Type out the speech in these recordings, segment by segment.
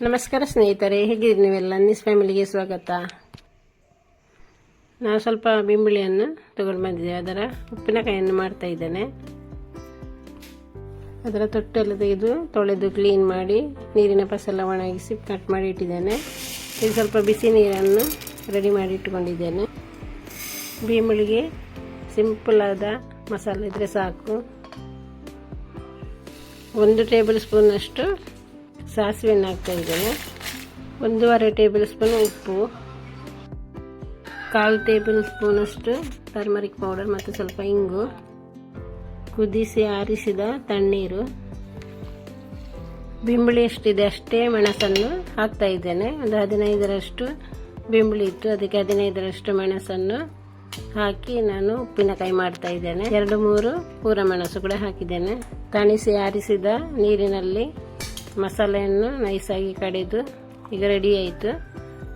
ನಮಸ್ಕಾರ ಸ್ನೇಹಿತರೆ, ಹೇಗಿದ್ದೀರಿ ನೀವೆಲ್ಲ? ಅನ್ನೀಸ್ ಫ್ಯಾಮಿಲಿಗೆ ಸ್ವಾಗತ. ನಾವು ಸ್ವಲ್ಪ ಬಿಂಬಿಳಿಯನ್ನು ತಗೊಂಡು ಬಂದಿದ್ದೇವೆ. ಅದರ ಉಪ್ಪಿನಕಾಯಿಯನ್ನು ಮಾಡ್ತಾ ಇದ್ದೇನೆ. ಅದರ ತೊಟ್ಟೆಲ್ಲ ತೆಗೆದು ತೊಳೆದು ಕ್ಲೀನ್ ಮಾಡಿ ನೀರಿನ ಪಸೆಲ್ಲ ಒಣಗಿಸಿ ಕಟ್ ಮಾಡಿ ಇಟ್ಟಿದ್ದೇನೆ. ಇದು ಸ್ವಲ್ಪ ಬಿಸಿ ನೀರನ್ನು ರೆಡಿ ಮಾಡಿ ಇಟ್ಟುಕೊಂಡಿದ್ದೇನೆ. ಬಿಂಬಿಳಿಗೆ ಸಿಂಪಲ್ ಆದ ಮಸಾಲೆ ಇದ್ದರೆ ಸಾಕು. 1 ಟೇಬಲ್ ಸ್ಪೂನ್ ಅಷ್ಟು ಸಾಸಿವೆಯನ್ನು ಹಾಕ್ತಾ ಇದ್ದೇನೆ. 1.5 ಟೇಬಲ್ ಸ್ಪೂನ್ ಉಪ್ಪು, 1/4 ಟೇಬಲ್ ಸ್ಪೂನ್ ಅಷ್ಟು ಟರ್ಮರಿಕ್ ಪೌಡರ್ ಮತ್ತು ಸ್ವಲ್ಪ ಇಂಗು, ಕುದಿಸಿ ಆರಿಸಿದ ತಣ್ಣೀರು, ಬಿಂಬಿಳಿ ಎಷ್ಟಿದೆ ಅಷ್ಟೇ ಮೆಣಸನ್ನು ಹಾಕ್ತಾ ಇದ್ದೇನೆ. ಒಂದು 15ರಷ್ಟು ಬಿಂಬಿಳಿ ಇತ್ತು, ಅದಕ್ಕೆ 15ರಷ್ಟು ಮೆಣಸನ್ನು ಹಾಕಿ ನಾನು ಉಪ್ಪಿನಕಾಯಿ ಮಾಡ್ತಾ ಇದ್ದೇನೆ. 2-3 ಪೂರ ಮೆಣಸು ಕೂಡ ಹಾಕಿದ್ದೇನೆ. ತಣಿಸಿ ಆರಿಸಿದ ನೀರಿನಲ್ಲಿ ಮಸಾಲೆಯನ್ನು ನೈಸಾಗಿ ಕಡೆದು ಈಗ ರೆಡಿ ಆಯಿತು.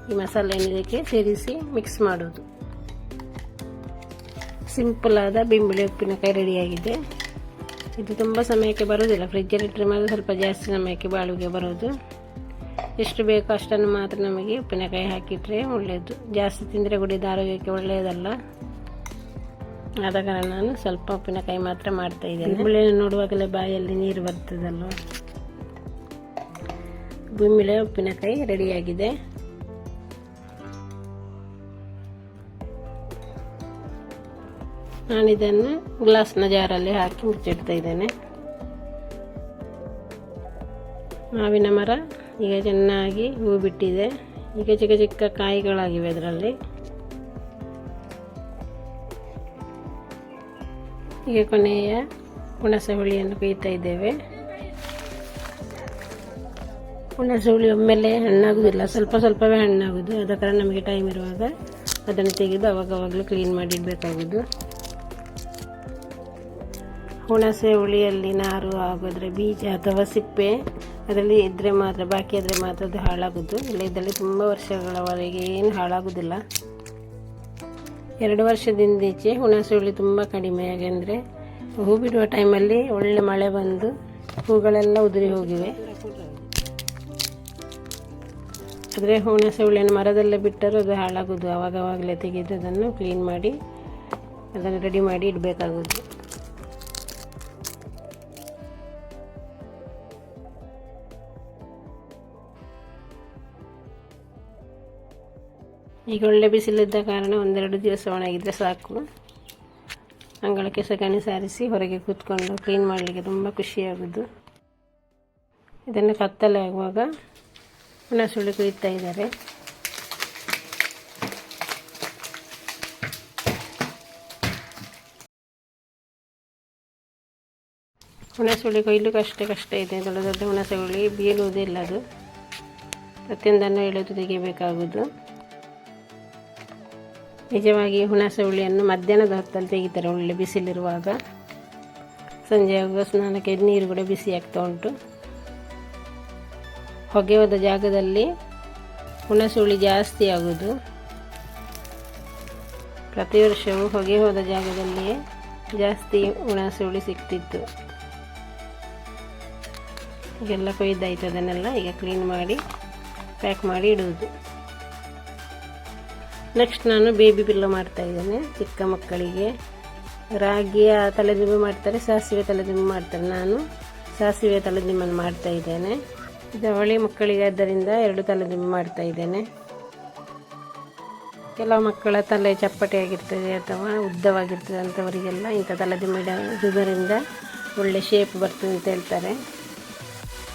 ಈ ಮಸಾಲೆಯನ್ನು ಇದಕ್ಕೆ ಸೇರಿಸಿ ಮಿಕ್ಸ್ ಮಾಡೋದು. ಸಿಂಪಲ್ ಆದ ಬಿಂಬಿಳಿ ಉಪ್ಪಿನಕಾಯಿ ರೆಡಿಯಾಗಿದೆ. ಇದು ತುಂಬ ಸಮಯಕ್ಕೆ ಬರೋದಿಲ್ಲ, ಫ್ರಿಜ್ಜಲ್ಲಿ ಇಟ್ಟರೆ ಮಾತ್ರ ಸ್ವಲ್ಪ ಜಾಸ್ತಿ ಸಮಯಕ್ಕೆ ಬಾಳುಗೆ ಬರೋದು. ಎಷ್ಟು ಬೇಕೋ ಅಷ್ಟನ್ನು ಮಾತ್ರ ನಮಗೆ ಉಪ್ಪಿನಕಾಯಿ ಹಾಕಿಟ್ರೆ ಒಳ್ಳೆಯದು. ಜಾಸ್ತಿ ತಿಂದರೆ ಕೂಡ ಇದು ಆರೋಗ್ಯಕ್ಕೆ ಒಳ್ಳೆಯದಲ್ಲ. ಆದ ಕಾರಣ ನಾನು ಸ್ವಲ್ಪ ಉಪ್ಪಿನಕಾಯಿ ಮಾತ್ರ ಮಾಡ್ತಾ ಇದ್ದೇನೆ. ಬಿಂಬಿಳಿಯನ್ನು ನೋಡುವಾಗಲೇ ಬಾಯಲ್ಲಿ ನೀರು ಬರ್ತದಲ್ವ. ಬಿಂಬಿಳಿ ಉಪ್ಪಿನಕಾಯಿ ರೆಡಿಯಾಗಿದೆ. ನಾನಿದನ್ನು ಗ್ಲಾಸ್ನ ಜಾರಲ್ಲಿ ಹಾಕಿ ಮುಚ್ಚಿಡ್ತಾ ಇದ್ದೇನೆ. ಮಾವಿನ ಮರ ಈಗ ಚೆನ್ನಾಗಿ ಹೂ ಬಿಟ್ಟಿದೆ. ಈಗ ಚಿಕ್ಕ ಚಿಕ್ಕ ಕಾಯಿಗಳಾಗಿವೆ ಅದರಲ್ಲಿ. ಈಗ ಕೊನೆಯ ಹುಣಸೆ ಹುಳಿಯನ್ನು ಕೊಯ್ತಾ ಇದ್ದೇವೆ. ಹುಣಸೆ ಹುಳಿ ಒಮ್ಮೆಲೆ ಹಣ್ಣಾಗುವುದಿಲ್ಲ, ಸ್ವಲ್ಪ ಸ್ವಲ್ಪವೇ ಹಣ್ಣಾಗುವುದು. ಆದ ಕಾರಣ ನಮಗೆ ಟೈಮ್ ಇರುವಾಗ ಅದನ್ನು ತೆಗೆದು ಅವಾಗವಾಗಲೂ ಕ್ಲೀನ್ ಮಾಡಿ ಇಡಬೇಕಾಗುವುದು. ಹುಣಸೆ ಹುಳಿಯಲ್ಲಿ ನಾರು ಆಗೋದ್ರೆ ಬೀಜ ಅಥವಾ ಸಿಪ್ಪೆ ಅದರಲ್ಲಿ ಇದ್ದರೆ ಮಾತ್ರ, ಬಾಕಿ ಆದರೆ ಮಾತ್ರ ಅದು ಹಾಳಾಗೋದು. ಇಲ್ಲ ಇದರಲ್ಲಿ ತುಂಬ ವರ್ಷಗಳವರೆಗೆ ಏನು ಹಾಳಾಗೋದಿಲ್ಲ. 2 ವರ್ಷದಿಂದೀಚೆ ಹುಣಸೆ ಹುಳಿ ತುಂಬ ಕಡಿಮೆ. ಯಾಕೆಂದರೆ ಹೂ ಬಿಡುವ ಟೈಮಲ್ಲಿ ಒಳ್ಳೆ ಮಳೆ ಬಂದು ಹೂಗಳೆಲ್ಲ ಉದುರಿ ಹೋಗಿವೆ. ಆದರೆ ಹುಣಸೆ ಹುಳಿಯನ್ನು ಮರದಲ್ಲೇ ಬಿಟ್ಟರೂ ಅದು ಹಾಳಾಗೋದು. ಆವಾಗವಾಗಲೇ ತೆಗೆದು ಅದನ್ನು ಕ್ಲೀನ್ ಮಾಡಿ ಅದನ್ನು ರೆಡಿ ಮಾಡಿ ಇಡಬೇಕಾಗೋದು. ಈಗ ಒಳ್ಳೆ ಬಿಸಿಲಿದ್ದ ಕಾರಣ 1-2 ದಿವಸ ಒಣಗಿದರೆ ಸಾಕು. ಅಂಗಳಕ್ಕೆ ಸಗಣಿ ಸಾರಿಸಿ ಹೊರಗೆ ಕೂತ್ಕೊಂಡು ಕ್ಲೀನ್ ಮಾಡಲಿಕ್ಕೆ ತುಂಬ ಖುಷಿಯಾಗೋದು. ಇದನ್ನು ಕತ್ತಲೆ ಆಗುವಾಗ ಹುಣಸೆ ಹುಳಿ ಕುಯ್ತಾ ಇದ್ದಾರೆ. ಹುಣಸೆ ಹುಳಿ ಕೊಯ್ಲಿಕ್ಕೆ ಅಷ್ಟೇ ಕಷ್ಟ ಇದೆ. ದೊಡ್ಡ ದೊಡ್ಡ ಹುಣಸೆ ಹುಳಿ ಬೀಳುವುದಿಲ್ಲ, ಅದು ಪ್ರತಿಯೊಂದನ್ನು ಎಳೆದು ತೆಗಿಬೇಕಾಗುವುದು. ನಿಜವಾಗಿ ಹುಣಸೆ ಹುಳಿಯನ್ನು ಮಧ್ಯಾಹ್ನದ ಹೊತ್ತಲ್ಲಿ ತೆಗಿತಾರೆ, ಒಳ್ಳೆ ಬಿಸಿಲಿರುವಾಗ. ಸಂಜೆ ಆಗುವ ಸ್ನಾನಕ್ಕೆ ನೀರು ಕೂಡ ಬಿಸಿ ಆಗ್ತಾ ಉಂಟು. ಹೊಗೆ ಹೋದ ಜಾಗದಲ್ಲಿ ಹುಣಸೆ ಹುಳಿ ಜಾಸ್ತಿ ಆಗೋದು. ಪ್ರತಿ ವರ್ಷವೂ ಹೊಗೆ ಹೋದ ಜಾಗದಲ್ಲಿಯೇ ಜಾಸ್ತಿ ಹುಣಸೆ ಹುಳಿ ಸಿಗ್ತಿತ್ತು. ಈಗೆಲ್ಲ ಕೊಯ್ದಾಯ್ತು. ಅದನ್ನೆಲ್ಲ ಈಗ ಕ್ಲೀನ್ ಮಾಡಿ ಪ್ಯಾಕ್ ಮಾಡಿ ಇಡುವುದು. ನೆಕ್ಸ್ಟ್ ನಾನು ಬೇಬಿ ಪಿಲ್ಲೋ ಮಾಡ್ತಾ ಇದ್ದೇನೆ. ಚಿಕ್ಕ ಮಕ್ಕಳಿಗೆ ರಾಗಿಯ ತಲೆದಿಂಬು ಮಾಡ್ತಾರೆ, ಸಾಸಿವೆ ತಲೆದಿಂಬು ಮಾಡ್ತಾರೆ. ನಾನು ಸಾಸಿವೆ ತಲೆದಿಂಬನ್ನು ಮಾಡ್ತಾ ಇದ್ದೇನೆ. ಇದು ಅವಳಿ ಮಕ್ಕಳಿಗೆ ಆದ್ದರಿಂದ 2 ತಲೆದಿಂಬು ಮಾಡ್ತಾ ಇದ್ದೇನೆ. ಕೆಲವು ಮಕ್ಕಳ ತಲೆ ಚಪ್ಪಟೆಯಾಗಿರ್ತದೆ ಅಥವಾ ಉದ್ದವಾಗಿರ್ತದೆ ಅಂಥವರಿಗೆಲ್ಲ ಇಂಥ ತಲೆದಿಂಬು ಇಡುವುದರಿಂದ ಒಳ್ಳೆ ಶೇಪ್ ಬರ್ತದೆ ಅಂತ ಹೇಳ್ತಾರೆ.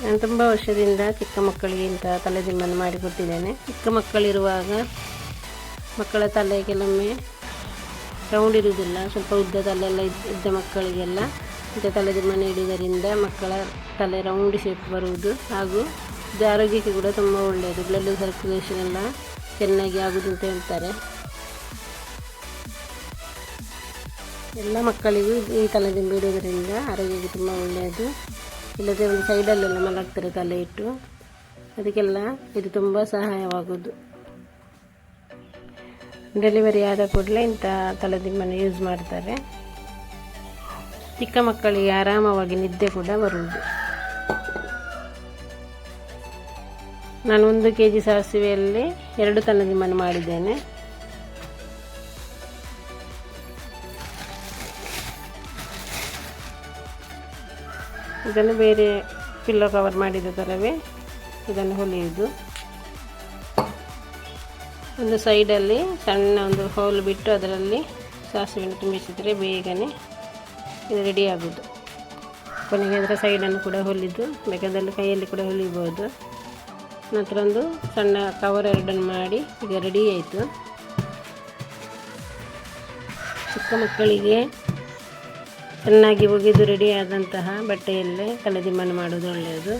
ನಾನು ತುಂಬ ವರ್ಷದಿಂದ ಚಿಕ್ಕ ಮಕ್ಕಳಿಗೆ ಇಂಥ ತಲೆದಿಂಬನ್ನು ಮಾಡಿಕೊಟ್ಟಿದ್ದೇನೆ. ಚಿಕ್ಕ ಮಕ್ಕಳಿರುವಾಗ ಮಕ್ಕಳ ತಲೆ ಕೆಲವೊಮ್ಮೆ ರೌಂಡ್ ಇರುವುದಿಲ್ಲ, ಸ್ವಲ್ಪ ಉದ್ದ ತಲೆಯೆಲ್ಲ ಇದ್ದ ಮಕ್ಕಳಿಗೆಲ್ಲ ಇಂಥ ತಲೆದಿಂಬನ್ನು ಇಡುವುದರಿಂದ ಮಕ್ಕಳ ತಲೆ ರೌಂಡ್ ಶೇಪ್ ಬರುವುದು. ಹಾಗೂ ಇದು ಆರೋಗ್ಯಕ್ಕೆ ಕೂಡ ತುಂಬ ಒಳ್ಳೆಯದು. ಬ್ಲಡ್ ಸರ್ಕ್ಯುಲೇಷನ್ ಎಲ್ಲ ಚೆನ್ನಾಗಿ ಆಗುವುದು ಅಂತ ಹೇಳ್ತಾರೆ. ಎಲ್ಲ ಮಕ್ಕಳಿಗೂ ಈ ತಲೆದಿಂಬು ಇಡುವುದರಿಂದ ಆರೋಗ್ಯಕ್ಕೆ ತುಂಬ ಒಳ್ಳೆಯದು. ಇಲ್ಲದೆ ಒಂದು ಸೈಡಲ್ಲೆಲ್ಲ ಮಲಗ್ತಾರೆ ತಲೆ ಇಟ್ಟು, ಅದಕ್ಕೆಲ್ಲ ಇದು ತುಂಬ ಸಹಾಯವಾಗುವುದು. ಡೆಲಿವರಿ ಆದ ಕೂಡಲೇ ಇಂಥ ತಲೆದಿಂಬನ್ನು ಯೂಸ್ ಮಾಡ್ತಾರೆ. ಚಿಕ್ಕ ಮಕ್ಕಳಿಗೆ ಆರಾಮವಾಗಿ ನಿದ್ದೆ ಕೂಡ ಬರುವುದು. ನಾನು 1 kg ಸಾಸಿವೆಯಲ್ಲಿ 2 ತಲೆದಿಂಬನ್ನು ಮಾಡಿದ್ದೇನೆ. ಇದನ್ನು ಬೇರೆ ಪಿಲ್ಲೋ ಕವರ್ ಮಾಡಿದ ಥರವೇ ಇದನ್ನು ಹೊಲಿಯುವುದು. ಒಂದು ಸೈಡಲ್ಲಿ ಸಣ್ಣ ಒಂದು ಹೋಲ್ ಬಿಟ್ಟು ಅದರಲ್ಲಿ ಸಾಸಿವೆಯನ್ನು ತುಂಬಿಸಿದರೆ ಬೇಗನೆ ಇದು ರೆಡಿ ಆಗೋದು. ಕೊನೆಗೆ ಅದರ ಸೈಡನ್ನು ಕೂಡ ಹೊಲಿದು ಬೇಕಾದಲ್ಲಿ ಕೈಯಲ್ಲಿ ಕೂಡ ಹೊಲಿಬೋದು. ನಂತರ ಒಂದು ಸಣ್ಣ ಕವರ್ 2 ಮಾಡಿ ಈಗ ರೆಡಿ ಆಯಿತು. ಚಿಕ್ಕ ಮಕ್ಕಳಿಗೆ ಚೆನ್ನಾಗಿ ಒಗೆದು ರೆಡಿ ಆದಂತಹ ಬಟ್ಟೆಯಲ್ಲೇ ತಲೆದಿಂಬನ್ನು ಮಾಡೋದು ಒಳ್ಳೆಯದು.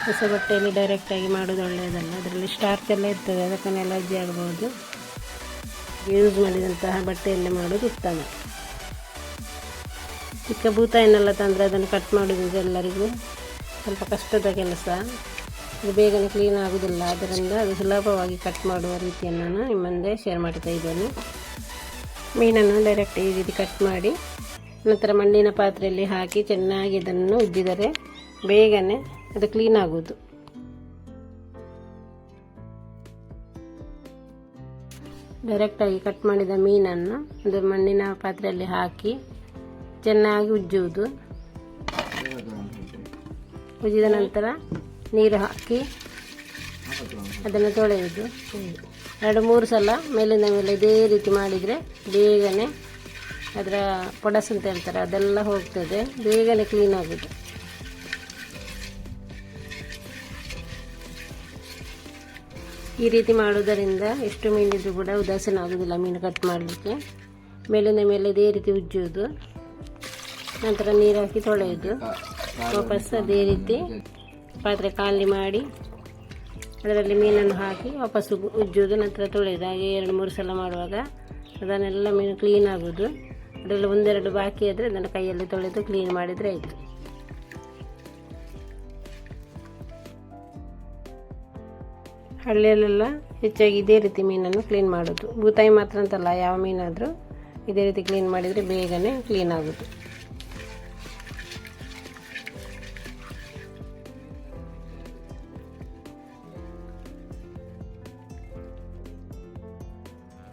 ಹೊಸ ಬಟ್ಟೆಯಲ್ಲಿ ಡೈರೆಕ್ಟಾಗಿ ಮಾಡೋದು ಒಳ್ಳೆಯದಲ್ಲ. ಅದರಲ್ಲಿ ಸ್ಟಾರ್ಚ್ ಎಲ್ಲ ಇರ್ತದೆ, ಅದಕ್ಕೆ ಅಲರ್ಜಿ ಆಗ್ಬೋದು. ಯೂಸ್ ಮಾಡಿದಂತಹ ಬಟ್ಟೆಯಲ್ಲೇ ಮಾಡೋದು ಉತ್ತಮ. ಚಿಕ್ಕ ಬೂತಾಯಿನೆಲ್ಲ ತಂದರೆ ಅದನ್ನು ಕಟ್ ಮಾಡೋದ್ರಿಂದ ಎಲ್ಲರಿಗೂ ಸ್ವಲ್ಪ ಕಷ್ಟದ ಕೆಲಸ. ಅದು ಬೇಗನೆ ಕ್ಲೀನ್ ಆಗೋದಿಲ್ಲ. ಆದ್ದರಿಂದ ಅದು ಸುಲಭವಾಗಿ ಕಟ್ ಮಾಡುವ ರೀತಿಯನ್ನು ನಾನು ನಿಮ್ಮ ಮುಂದೆ ಶೇರ್ ಮಾಡ್ತಾ ಇದ್ದೇನೆ. ಮೀನನ್ನು ಡೈರೆಕ್ಟ್ ಈ ರೀತಿ ಕಟ್ ಮಾಡಿ ನಂತರ ಮಣ್ಣಿನ ಪಾತ್ರೆಯಲ್ಲಿ ಹಾಕಿ ಚೆನ್ನಾಗಿ ಇದನ್ನು ಉಜ್ಜಿದರೆ ಬೇಗನೆ ಅದು ಕ್ಲೀನ್ ಆಗೋದು. ಡೈರೆಕ್ಟಾಗಿ ಕಟ್ ಮಾಡಿದ ಮೀನನ್ನು ಒಂದು ಮಣ್ಣಿನ ಪಾತ್ರೆಯಲ್ಲಿ ಹಾಕಿ ಚೆನ್ನಾಗಿ ಉಜ್ಜುವುದು. ಉಜ್ಜಿದ ನಂತರ ನೀರು ಹಾಕಿ ಅದನ್ನು ತೊಳೆಯುವುದು. 2-3 ಸಲ ಮೇಲಿಂದ ಮೇಲೆ ಇದೇ ರೀತಿ ಮಾಡಿದರೆ ಬೇಗನೆ ಅದರ ಪೊಡಸು ಅಂತ ಹೇಳ್ತಾರೆ ಅದೆಲ್ಲ ಹೋಗ್ತದೆ, ಬೇಗನೆ ಕ್ಲೀನ್ ಆಗೋದು. ಈ ರೀತಿ ಮಾಡುವುದರಿಂದ ಎಷ್ಟು ಮೀನಿದ್ರು ಕೂಡ ಉದಾಸೀನ ಆಗೋದಿಲ್ಲ ಮೀನು ಕಟ್ ಮಾಡಲಿಕ್ಕೆ. ಮೇಲಿಂದ ಮೇಲೆ ಇದೇ ರೀತಿ ಉಜ್ಜುವುದು, ನಂತರ ನೀರು ಹಾಕಿ ತೊಳೆಯುವುದು. ವಾಪಸ್ ಅದೇ ರೀತಿ ಪಾತ್ರೆ ಖಾಲಿ ಮಾಡಿ ಅದರಲ್ಲಿ ಮೀನನ್ನು ಹಾಕಿ ವಾಪಸ್ಸು ಉಜ್ಜುವುದು, ನಂತರ ತೊಳೆಯುವುದು. ಹಾಗೆ 2-3 ಸಲ ಮಾಡುವಾಗ ಅದನ್ನೆಲ್ಲ ಮೀನು ಕ್ಲೀನ್ ಆಗೋದು. ಅದರಲ್ಲಿ 1-2 ಬಾಕಿ ಆದರೆ ಅದನ್ನು ಕೈಯಲ್ಲಿ ತೊಳೆದು ಕ್ಲೀನ್ ಮಾಡಿದರೆ ಆಯಿತು. ಹಳ್ಳಿಯಲ್ಲೆಲ್ಲ ಹೆಚ್ಚಾಗಿ ಇದೇ ರೀತಿ ಮೀನನ್ನು ಕ್ಲೀನ್ ಮಾಡೋದು. ಬೂತಾಯಿ ಮಾತ್ರ ಅಂತಲ್ಲ, ಯಾವ ಮೀನಾದರೂ ಇದೇ ರೀತಿ ಕ್ಲೀನ್ ಮಾಡಿದರೆ ಬೇಗನೆ ಕ್ಲೀನ್ ಆಗೋದು.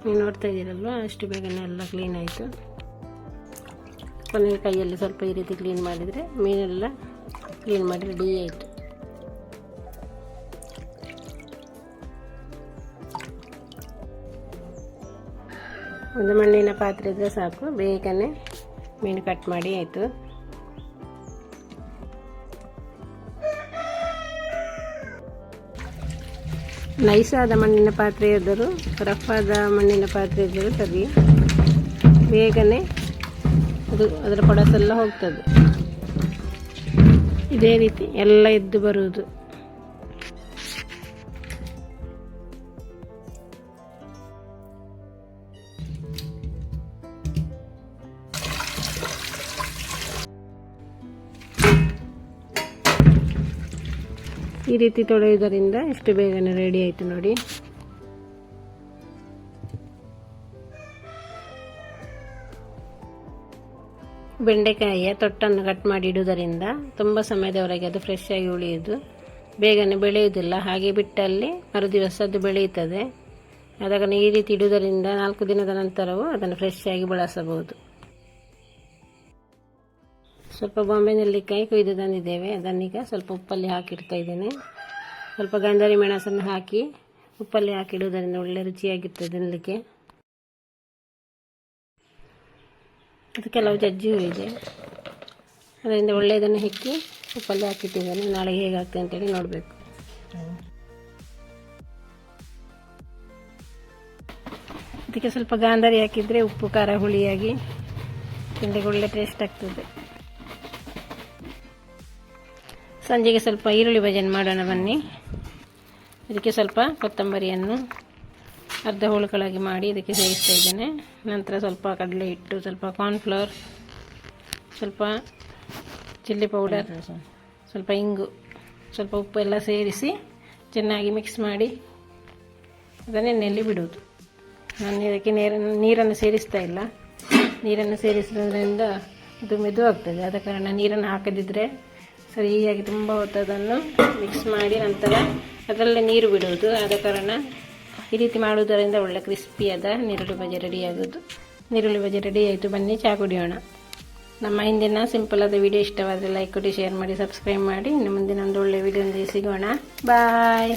ನೀವು ನೋಡ್ತಾ ಇದ್ದೀರಲ್ವ, ಅಷ್ಟು ಬೇಗನೆ ಎಲ್ಲ ಕ್ಲೀನ್ ಆಯಿತು. ಕೊನೆಗೆ ಕೈಯಲ್ಲಿ ಸ್ವಲ್ಪ ಈ ರೀತಿ ಕ್ಲೀನ್ ಮಾಡಿದರೆ ಮೀನೆಲ್ಲ ಕ್ಲೀನ್ ಮಾಡಿ ರೆಡಿ ಆಯಿತು. ಒಂದು ಮಣ್ಣಿನ ಪಾತ್ರೆ ಇದ್ದರೆ ಸಾಕು, ಬೇಗನೆ ಮೀನು ಕಟ್ ಮಾಡಿ ಆಯಿತು. ನೈಸಾದ ಮಣ್ಣಿನ ಪಾತ್ರೆ ಇದ್ದರೂ ರಫಾದ ಮಣ್ಣಿನ ಪಾತ್ರೆ ಇದ್ದರೂ ಸರಿ, ಬೇಗನೆ ಅದರ ಪೊಡಸೆಲ್ಲ ಹೋಗ್ತದೆ. ಇದೇ ರೀತಿ ಎಲ್ಲ ಎದ್ದು ಬರುವುದು. ಈ ರೀತಿ ತೊಳೆಯುವುದರಿಂದ ಎಷ್ಟು ಬೇಗನೆ ರೆಡಿ ಆಯಿತು ನೋಡಿ. ಬೆಂಡೆಕಾಯಿಯ ತೊಟ್ಟನ್ನು ಕಟ್ ಮಾಡಿ ಇಡುವುದರಿಂದ ತುಂಬ ಸಮಯದವರೆಗೆ ಅದು ಫ್ರೆಶ್ ಆಗಿ ಉಳಿಯುವುದು, ಬೇಗನೆ ಬೆಳೆಯುವುದಿಲ್ಲ. ಹಾಗೆ ಬಿಟ್ಟಲ್ಲಿ ಮರುದಿವಸ ಅದು ಬೆಳೆಯುತ್ತದೆ. ಅದನ್ನು ಈ ರೀತಿ ಇಡುವುದರಿಂದ 4 ದಿನದ ನಂತರವೂ ಅದನ್ನು ಫ್ರೆಶ್ ಆಗಿ ಬಳಸಬಹುದು. ಸ್ವಲ್ಪ ಬಾಂಬೆ ನೆಲ್ಲಿಕಾಯಿ ಕೊಯ್ದು ತಂದಿದ್ದೇವೆ, ಅದನ್ನೀಗ ಸ್ವಲ್ಪ ಉಪ್ಪಲ್ಲಿ ಹಾಕಿಡ್ತಾ ಇದ್ದೇನೆ. ಸ್ವಲ್ಪ ಗಂಧರಿ ಮೆಣಸನ್ನು ಹಾಕಿ ಉಪ್ಪಲ್ಲಿ ಹಾಕಿಡುವುದರಿಂದ ಒಳ್ಳೆ ರುಚಿಯಾಗಿರ್ತದೆ ತಿನ್ನಲಿಕ್ಕೆ. ಅದು ಕೆಲವು ಜಜ್ಜಿಯೂ ಇದೆ, ಅದರಿಂದ ಒಳ್ಳೆಯದನ್ನು ಹೆಕ್ಕಿ ಉಪ್ಪಲ್ಲಿ ಹಾಕಿಟ್ಟಿದ್ದೇನೆ. ನಾಳೆ ಹೇಗಾಗ್ತದೆ ಅಂತೇಳಿ ನೋಡಬೇಕು. ಅದಕ್ಕೆ ಸ್ವಲ್ಪ ಗಾಂಧಾರಿ ಹಾಕಿದರೆ ಉಪ್ಪು ಖಾರ ಹುಳಿಯಾಗಿ ತಿಂಡಿಗೆ ಒಳ್ಳೆ ಟೇಸ್ಟ್ ಆಗ್ತದೆ. ಸಂಜೆಗೆ ಸ್ವಲ್ಪ ಈರುಳ್ಳಿ ಭಜನೆ ಮಾಡೋಣ ಬನ್ನಿ. ಇದಕ್ಕೆ ಸ್ವಲ್ಪ ಕೊತ್ತಂಬರಿಯನ್ನು ಅರ್ಧ ಹೋಳುಗಳಾಗಿ ಮಾಡಿ ಇದಕ್ಕೆ ಸೇರಿಸ್ತಾ ಇದ್ದೇನೆ. ನಂತರ ಸ್ವಲ್ಪ ಕಡಲೆ ಹಿಟ್ಟು, ಸ್ವಲ್ಪ ಕಾರ್ನ್ಫ್ಲವರ್, ಸ್ವಲ್ಪ ಚಿಲ್ಲಿ ಪೌಡರ್, ಸ್ವಲ್ಪ ಇಂಗು, ಸ್ವಲ್ಪ ಉಪ್ಪು ಎಲ್ಲ ಸೇರಿಸಿ ಚೆನ್ನಾಗಿ ಮಿಕ್ಸ್ ಮಾಡಿ ಅದನ್ನು ಎಣ್ಣೆಯಲ್ಲಿ ಬಿಡುವುದು. ನಾನು ಇದಕ್ಕೆ ನೀರನ್ನು ಸೇರಿಸ್ತಾ ಇಲ್ಲ. ನೀರನ್ನು ಸೇರಿಸೋದ್ರಿಂದ ಇದು ಮೆದು ಆಗ್ತದೆ. ಆದ ಕಾರಣ ನೀರನ್ನು ಹಾಕದಿದ್ದರೆ ಸರಿಯಾಗಿ ತುಂಬ ಹೊತ್ತು ಅದನ್ನು ಮಿಕ್ಸ್ ಮಾಡಿ ನಂತರ ಅದರಲ್ಲೇ ನೀರು ಬಿಡುವುದು. ಆದ ಕಾರಣ ಈ ರೀತಿ ಮಾಡುವುದರಿಂದ ಒಳ್ಳೆ ಕ್ರಿಸ್ಪಿಯಾದ ನೀರುಳ್ಳಿ ಬಜೆ ರೆಡಿ ಆಗೋದು. ನೀರುಳ್ಳಿ ಬಜೆ ರೆಡಿ ಆಯಿತು, ಬನ್ನಿ ಚಹಾ ಕುಡಿಯೋಣ. ನಮ್ಮ ಹಿಂದಿನ ಸಿಂಪಲ್ ಆದ ವಿಡಿಯೋ ಇಷ್ಟವಾದರೆ ಲೈಕ್ ಕೊಡಿ, ಶೇರ್ ಮಾಡಿ, ಸಬ್ಸ್ಕ್ರೈಬ್ ಮಾಡಿ. ಇನ್ನು ಮುಂದಿನ ಒಂದು ಒಳ್ಳೆ ವಿಡಿಯೋದೊಂದಿಗೆ ಸಿಗೋಣ. ಬಾಯ್.